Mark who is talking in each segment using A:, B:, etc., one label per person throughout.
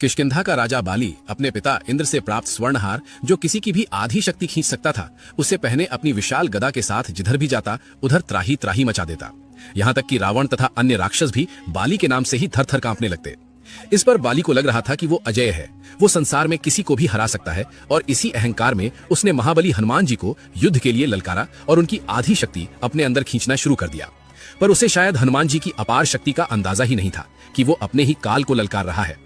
A: किष्किंधा का राजा बाली अपने पिता इंद्र से प्राप्त स्वर्णहार, जो किसी की भी आधी शक्ति खींच सकता था, उसे पहने अपनी विशाल गदा के साथ जिधर भी जाता उधर त्राही त्राही मचा देता। यहाँ तक कि रावण तथा अन्य राक्षस भी बाली के नाम से ही थर थर कांपने लगते। इस पर बाली को लग रहा था कि वो अजय है, वो संसार में किसी को भी हरा सकता है, और इसी अहंकार में उसने महाबली हनुमान जी को युद्ध के लिए ललकारा और उनकी आधी शक्ति अपने अंदर खींचना शुरू कर दिया। पर उसे शायद हनुमान जी की अपार शक्ति का अंदाजा ही नहीं था कि वो अपने ही काल को ललकार रहा है।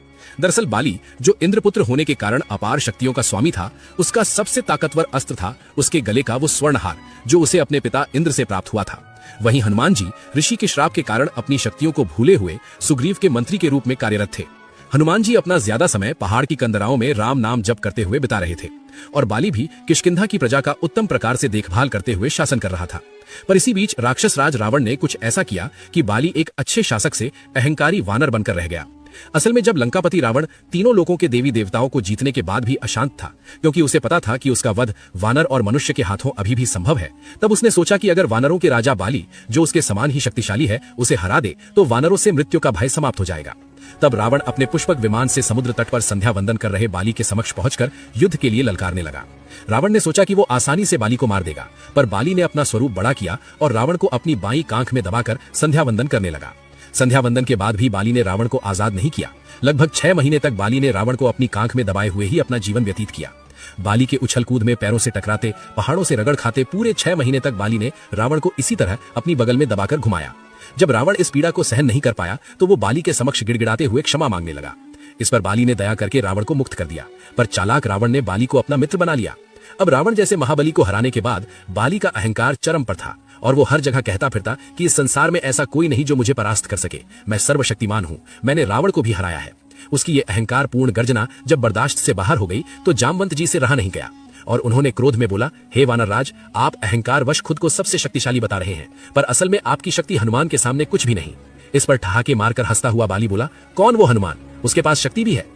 A: दरअसल बाली, जो इंद्रपुत्र होने के कारण अपार शक्तियों का स्वामी था, उसका सबसे ताकतवर अस्त्र था उसके गले का वो स्वर्णहार, जो उसे अपने पिता इंद्र से प्राप्त हुआ था। वहीं हनुमान जी ऋषि के श्राप के कारण अपनी शक्तियों को भूले हुए सुग्रीव के मंत्री के रूप में कार्यरत थे। हनुमान जी अपना ज्यादा समय पहाड़ की कंदराओं में राम नाम जप करते हुए बिता रहे थे, और बाली भी किष्किंधा की प्रजा का उत्तम प्रकार से देखभाल करते हुए शासन कर रहा था। पर इसी बीच राक्षस राज रावण ने कुछ ऐसा किया कि बाली एक अच्छे शासक से अहंकारी वानर बनकर रह गया। असल में जब लंकापति रावण तीनों लोकों के देवी देवताओं को जीतने के बाद भी अशांत था, क्योंकि उसे पता था कि उसका वध वानर और मनुष्य के हाथों अभी भी संभव है, तब उसने सोचा कि अगर वानरों के राजा बाली, जो उसके समान ही शक्तिशाली है, उसे हरा दे तो वानरों से मृत्यु का भय समाप्त हो जाएगा। तब रावण अपने पुष्पक विमान से समुद्र तट पर संध्या वंदन कर रहे बाली के समक्ष पहुंचकर युद्ध के लिए ललकारने लगा। रावण ने सोचा कि वो आसानी से बाली को मार देगा, पर बाली ने अपना स्वरूप बड़ा किया और रावण को अपनी बाईं कांख में दबाकर संध्या वंदन करने लगा। संध्या वंदन के बाद भी बाली ने रावण को आजाद नहीं किया। लगभग 6 महीने तक बाली ने रावण को अपनी कांख में दबाए हुए ही अपना जीवन व्यतीत किया। बाली के उछल कूद में पैरों से टकराते, पहाड़ों से रगड़ खाते पूरे 6 महीने तक बाली ने रावण को इसी तरह अपनी बगल में दबाकर घुमाया। जब रावण इस पीड़ा को सहन नहीं कर पाया तो वो बाली के समक्ष गिड़गिड़ाते हुए क्षमा मांगने लगा। इस पर बाली ने दया करके रावण को मुक्त कर दिया, पर चालाक रावण ने बाली को अपना मित्र बना लिया। अब रावण जैसे महाबली को हराने के बाद बाली का अहंकार चरम पर था, और वो हर जगह कहता फिरता कि इस संसार में ऐसा कोई नहीं जो मुझे परास्त कर सके। मैं सर्वशक्तिमान हूँ, मैंने रावण को भी हराया है। उसकी ये अहंकार पूर्ण गर्जना जब बर्दाश्त से बाहर हो गई तो जामवंत जी से रहा नहीं गया, और उन्होंने क्रोध में बोला, हे वानर राज, आप अहंकार वश खुद को सबसे शक्तिशाली बता रहे हैं, पर असल में आपकी शक्ति हनुमान के सामने कुछ भी नहीं। इस पर ठहाके मारकर हंसता हुआ बाली बोला, कौन वो हनुमान? उसके पास शक्ति भी है।